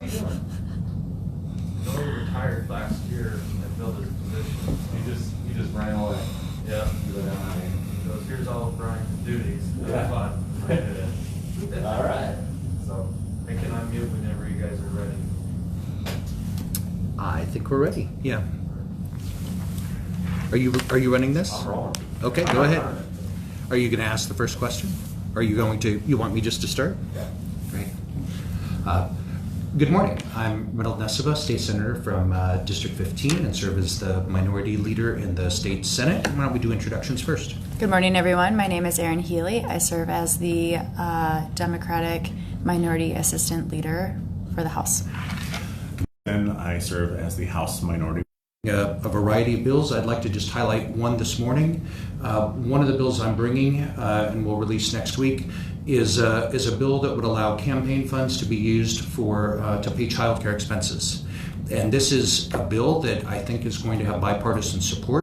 doing? Noah retired last year and filled his position. You just ran away. Yeah. You went out. He goes, here's all of Brian's duties. Yeah. Fun. All right. So I can unmute whenever you guys are ready. I think we're ready. Yeah. Are you running this? I'm rolling. Okay, go ahead. Are you going to ask the first question? Are you going to? You want me just to start? Yeah. Great. Good morning. I'm Reynold Nesiba, State Senator from District 15, and serve as the Minority Leader in the State Senate. Why don't we do introductions first? Good morning, everyone. My name is Erin Healy. I serve as the Democratic Minority Assistant Leader for the House. And I serve as the House Minority. A variety of bills. I'd like to just highlight one this morning. One of the bills I'm bringing and will release next week is a bill that would allow campaign funds to be used for to pay child care expenses. And this is a bill that I think is going to have bipartisan support.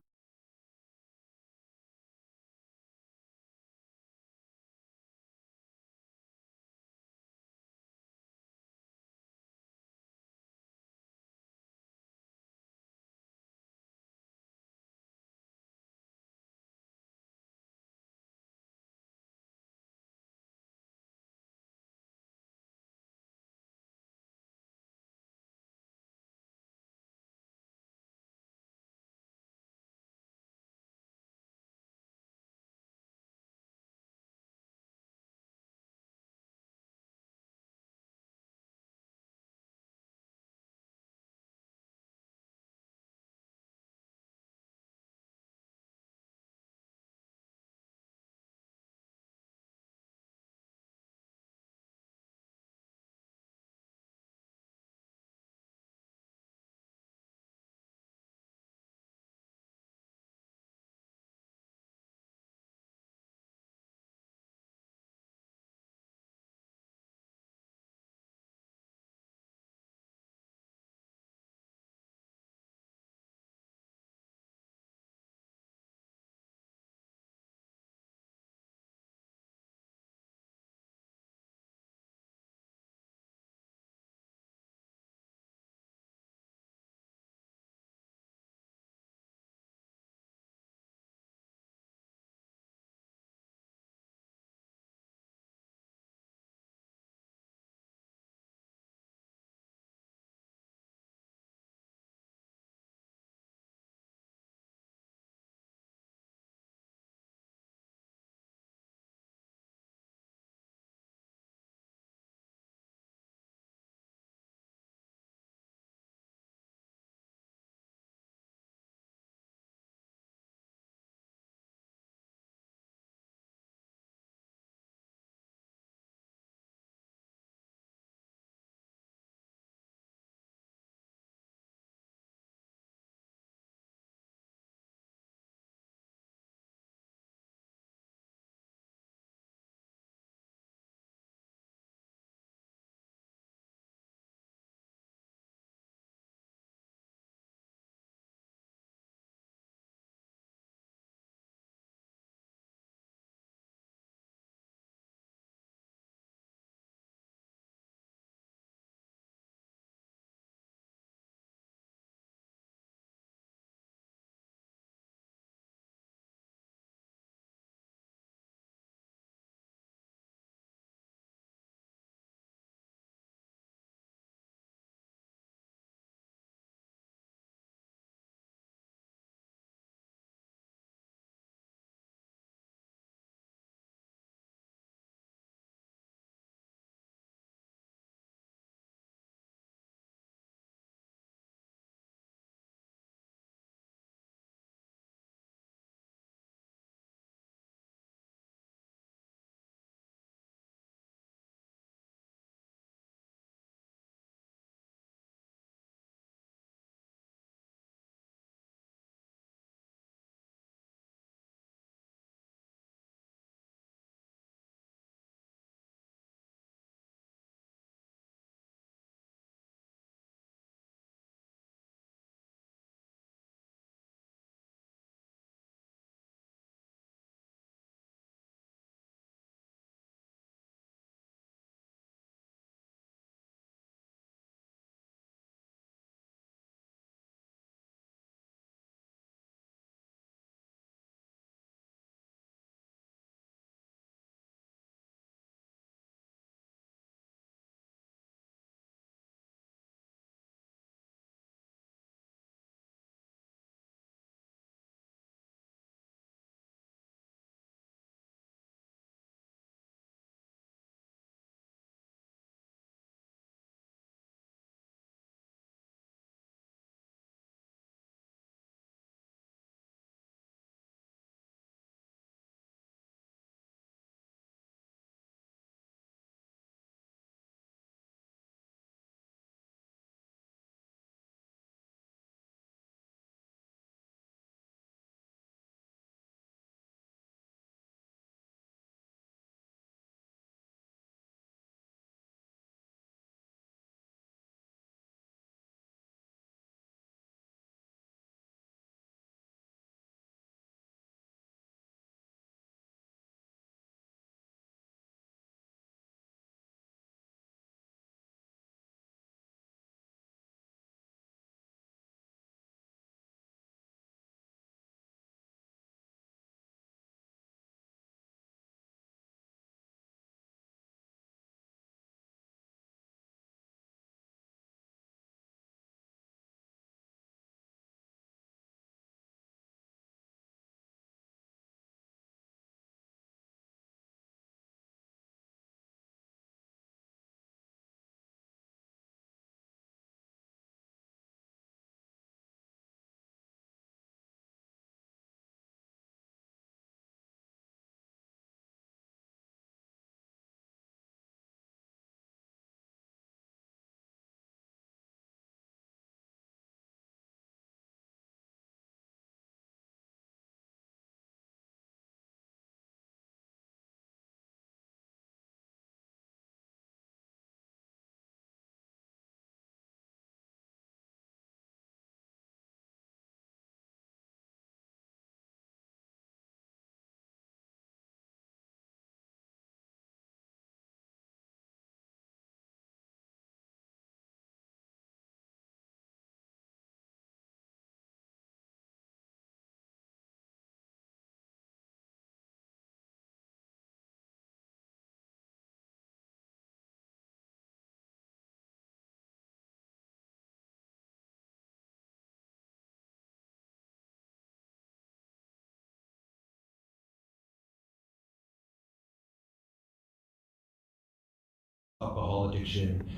addiction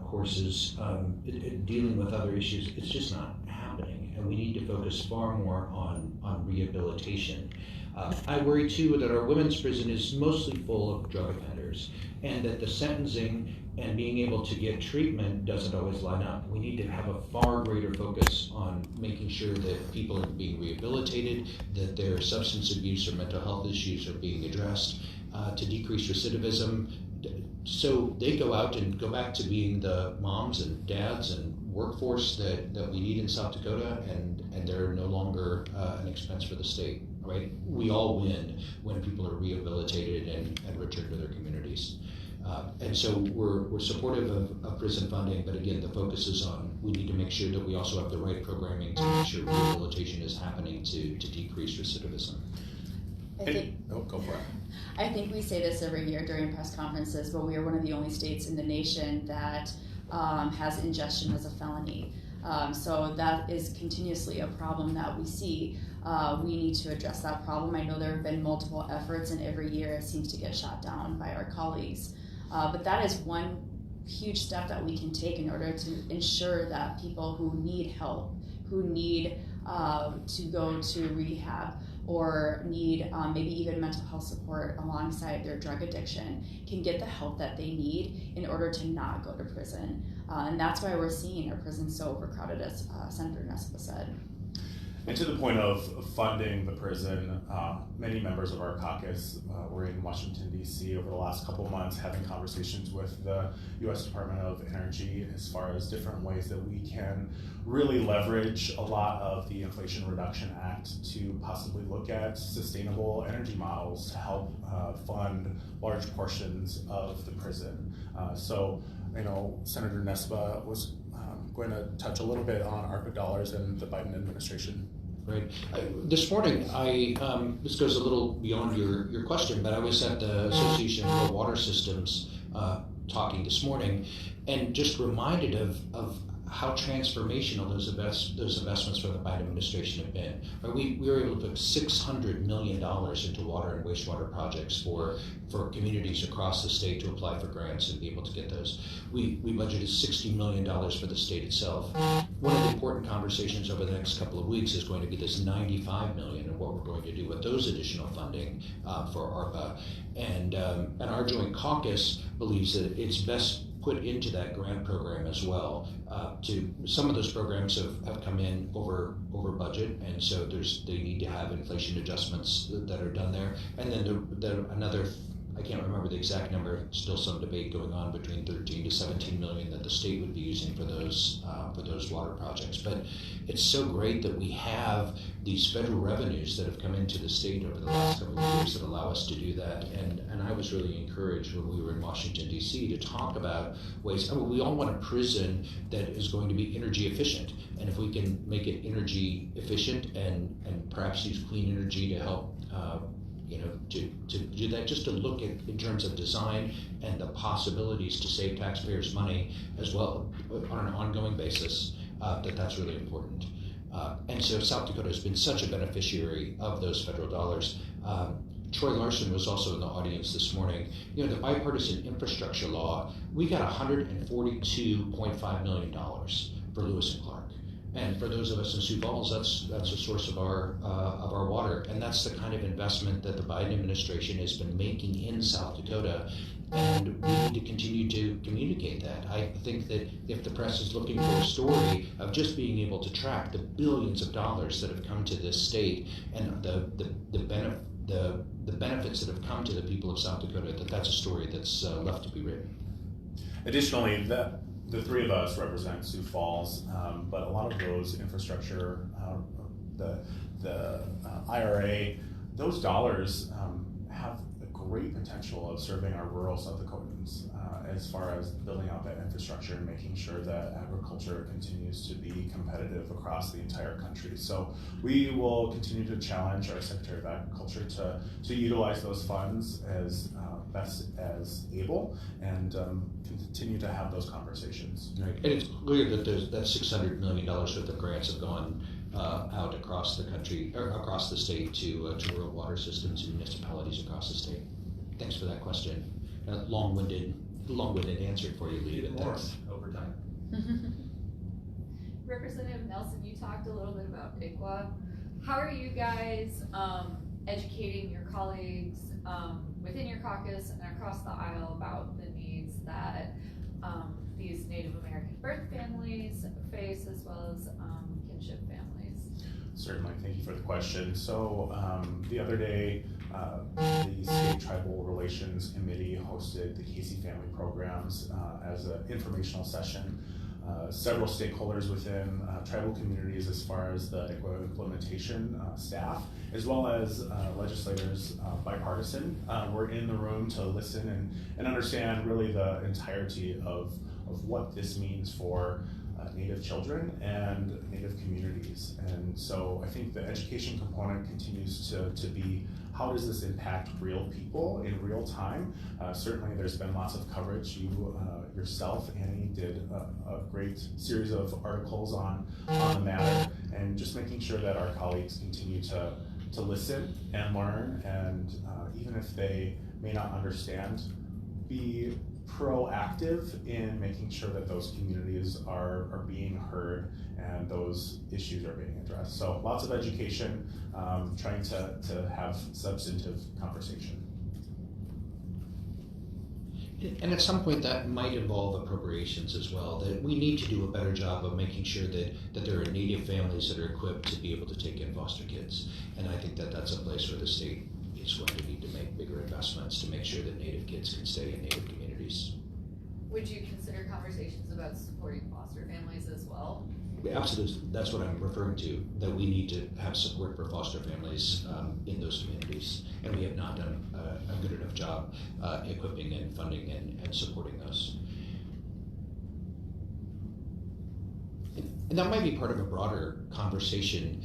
courses, dealing with other issues. It's just not happening, and we need to focus far more on rehabilitation. I worry too that our women's prison is mostly full of drug offenders, and that the sentencing and being able to get treatment doesn't always line up. We need to have a far greater focus on making sure that people are being rehabilitated, that their substance abuse or mental health issues are being addressed, to decrease recidivism, so they go out and go back to being the moms and dads and workforce that we need in South Dakota, and they're no longer an expense for the state, right? We all win when people are rehabilitated and return to their communities. And so we're supportive of prison funding, but again, the focus is on, we need to make sure that we also have the right programming to make sure rehabilitation is happening to decrease recidivism. Go for it. I think we say this every year during press conferences, but we are one of the only states in the nation that has ingestion as a felony. So that is continuously a problem that we see. We need to address that problem. I know there have been multiple efforts, and every year it seems to get shot down by our colleagues. But that is one huge step that we can take in order to ensure that people who need help, who need to go to rehab, or need maybe even mental health support alongside their drug addiction, can get the help that they need in order to not go to prison. And that's why we're seeing our prisons so overcrowded, as Senator Nesiba said. And to the point of funding the prison, many members of our caucus were in Washington, D.C. over the last couple of months having conversations with the U.S. Department of Energy as far as different ways that we can really leverage a lot of the Inflation Reduction Act to possibly look at sustainable energy models to help fund large portions of the prison. So, you know, Senator Nesiba was going to touch a little bit on ARPA dollars and the Biden administration. Right. This morning, this goes a little beyond your question, but I was at the Association for Water Systems talking this morning, and just reminded of how transformational those investments for the Biden administration have been. We were able to put $600 million into water and wastewater projects for communities across the state to apply for grants and be able to get those. We budgeted $60 million for the state itself. One of the important conversations over the next couple of weeks is going to be this $95 million and what we're going to do with those additional funding for ARPA. And our joint caucus believes that it's best put into that grant program as well. Some of those programs have come in over budget, and so they need to have inflation adjustments that are done there. And then another, I can't remember the exact number, still some debate going on between 13 to 17 million that the state would be using for those water projects. But it's so great that we have these federal revenues that have come into the state over the last couple of years that allow us to do that. And I was really encouraged when we were in Washington, D.C. to talk about ways. I mean, we all want a prison that is going to be energy efficient. And if we can make it energy efficient and perhaps use clean energy to help to do that, just to look at in terms of design and the possibilities to save taxpayers money as well on an ongoing basis, that's really important. And so South Dakota has been such a beneficiary of those federal dollars. Troy Larson was also in the audience this morning. You know, the bipartisan infrastructure law, we got $142.5 million for Lewis and Clark. And for those of us in Sioux Falls, that's a source of our water, and that's the kind of investment that the Biden administration has been making in South Dakota, and we need to continue to communicate that. I think that if the press is looking for a story of just being able to track the billions of dollars that have come to this state and the benefits that have come to the people of South Dakota, that's a story that's left to be written. Additionally, the three of us represent Sioux Falls, but a lot of those infrastructure, the IRA, those dollars have a great potential of serving our rural South Dakotans as far as building out that infrastructure and making sure that agriculture continues to be competitive across the entire country. So we will continue to challenge our Secretary of Agriculture to utilize those funds as best as able, and continue to have those conversations. Right. And it's clear that that $600 million worth of grants have gone out across the country, or across the state to rural water systems and municipalities across the state. Thanks for that question. Long-winded long-winded answer for you, Lee, but More thanks. over time. Representative Nelson, you talked a little bit about ICWA. How are you guys educating your colleagues within your caucus and across the aisle about the needs that these Native American birth families face, as well as kinship families? Certainly, thank you for the question. So the other day, the State Tribal Relations Committee hosted the Casey Family Programs as an informational session. Several stakeholders within tribal communities, as far as the ICWA implementation staff, as well as legislators, bipartisan, were in the room to listen and understand really the entirety of what this means for Native children and Native communities. And so I think the education component continues to be, how does this impact real people in real time? Certainly there's been lots of coverage. You yourself, Annie, did a great series of articles on the matter, and just making sure that our colleagues continue to listen and learn, and even if they may not understand, be proactive in making sure that those communities are being heard and those issues are being addressed. So lots of education, trying to have substantive conversation. And at some point that might involve appropriations as well, that we need to do a better job of making sure that there are Native families that are equipped to be able to take in foster kids. And I think that that's a place where the state is going to need to make bigger investments to make sure that Native kids can stay in Native communities. Would you consider conversations about supporting foster families as well? Absolutely, that's what I'm referring to, that we need to have support for foster families in those communities. And we have not done a good enough job equipping and funding and supporting those. And that might be part of a broader conversation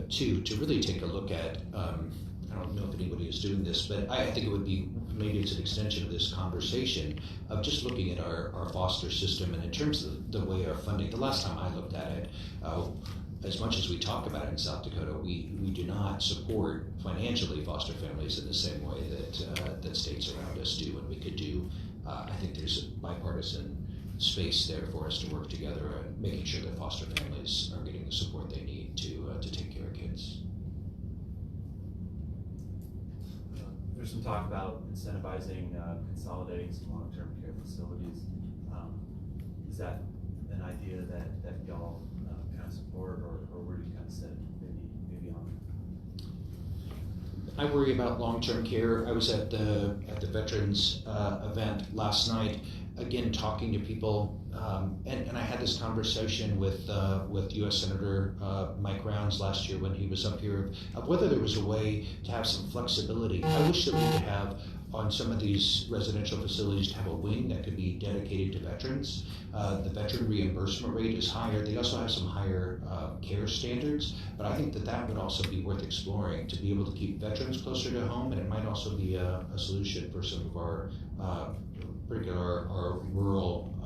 too, to really take a look at, I don't know if anybody is doing this, but I think it would be, maybe it's an extension of this conversation of just looking at our foster system, and in terms of the way our funding, the last time I looked at it, as much as we talk about it in South Dakota, we do not support financially foster families in the same way that states around us do, and we could do, I think there's a bipartisan space there for us to work together and making sure that foster families are getting the support they need to take care of kids. There's some talk about incentivizing consolidating some long-term care facilities. Is that an idea that y'all kind of support, or where do you kind of sit maybe on I worry about long-term care. I was at the veterans event last night, again talking to people, and I had this conversation with U.S. Senator Mike Rounds last year when he was up here, of whether there was a way to have some flexibility. I wish that we could have on some of these residential facilities to have a wing that could be dedicated to veterans. The veteran reimbursement rate is higher. They also have some higher care standards, but I think that would also be worth exploring to be able to keep veterans closer to home, and it might also be a solution for some of our particular our rural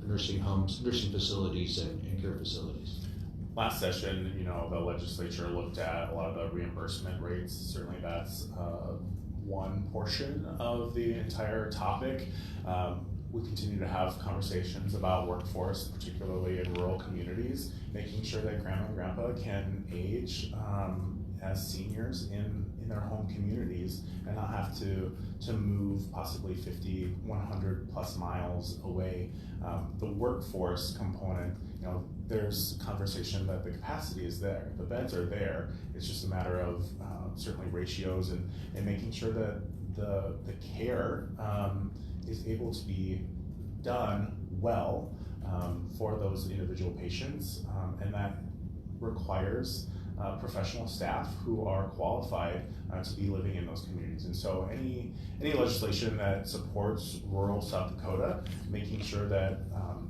nursing homes, nursing facilities, and care facilities. Last session, the legislature looked at a lot of the reimbursement rates. Certainly that's one portion of the entire topic. We continue to have conversations about workforce, particularly in rural communities, making sure that grandma and grandpa can age as seniors in their home communities and not have to move possibly 50, 100 plus miles away. The workforce component, there's conversation that the capacity is there, the beds are there. It's just a matter of certainly ratios and making sure that the care is able to be done well for those individual patients, and that requires professional staff who are qualified to be living in those communities. And so any legislation that supports rural South Dakota, making sure that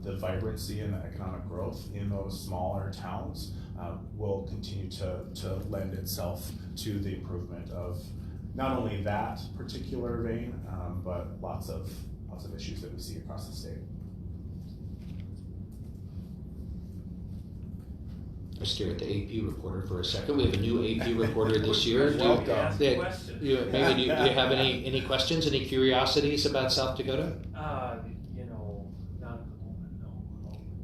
the vibrancy and the economic growth in those smaller towns will continue to lend itself to the improvement of not only that particular vein, but lots of issues that we see across the state. I stare at the AP reporter for a second. We have a new AP reporter this year. Welcome. Maybe do you have any questions, any curiosities about South Dakota? Not at the moment, no.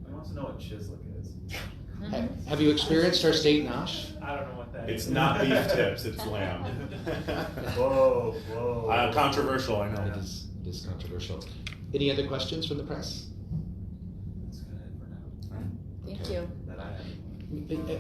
He wants to know what Chislik is. Have you experienced our state NOSH? I don't know what that is. It's not beef tips, it's lamb. Whoa. Controversial, I know. It is controversial. Any other questions from the press? That's good for now. Thank Okay. you. That I have.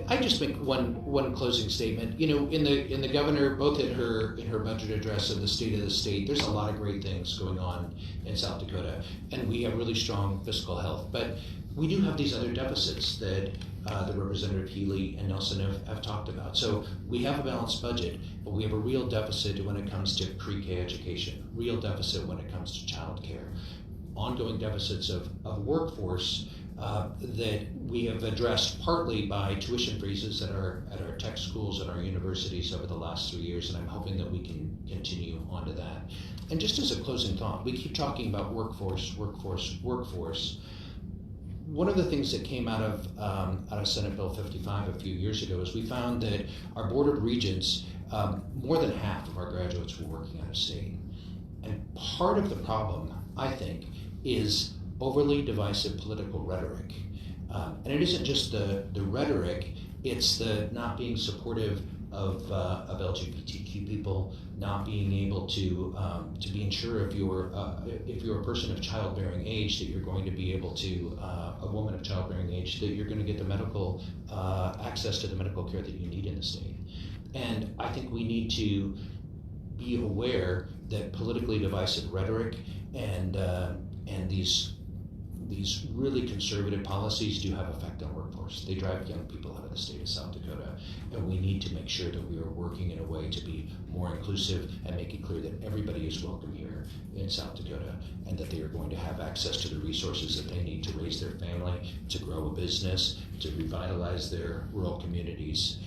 I just make one closing statement. In the governor, both in her budget address and the state of the state, there's a lot of great things going on in South Dakota, and we have really strong fiscal health. But we do have these other deficits that the Representative Healy and Nelson have talked about. So we have a balanced budget, but we have a real deficit when it comes to pre-K education, real deficit when it comes to child care, ongoing deficits of workforce that we have addressed partly by tuition freezes at our tech schools and our universities over the last 3 years, and I'm hoping that we can continue onto that. And just as a closing thought, we keep talking about workforce. One of the things that came out of Senate Bill 55 a few years ago is we found that our Board of Regents, more than half of our graduates were working out of state. And part of the problem, I think, is overly divisive political rhetoric. And it isn't just the rhetoric, it's the not being supportive of LGBTQ people, not being able to be sure if you're a person of childbearing age that you're going to be able to, a woman of childbearing age, that you're going to get the medical access to the medical care that you need in the state. And I think we need to be aware that politically divisive rhetoric and these really conservative policies do have effect on workforce. They drive young people out of the state of South Dakota, and we need to make sure that we are working in a way to be more inclusive and make it clear that everybody is welcome here in South Dakota, and that they are going to have access to the resources that they need to raise their family, to grow a business, to revitalize their rural communities,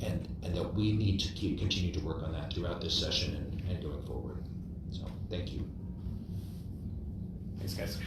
and that we need to continue to work on that throughout this session and going forward. So, thank you. Thanks, guys.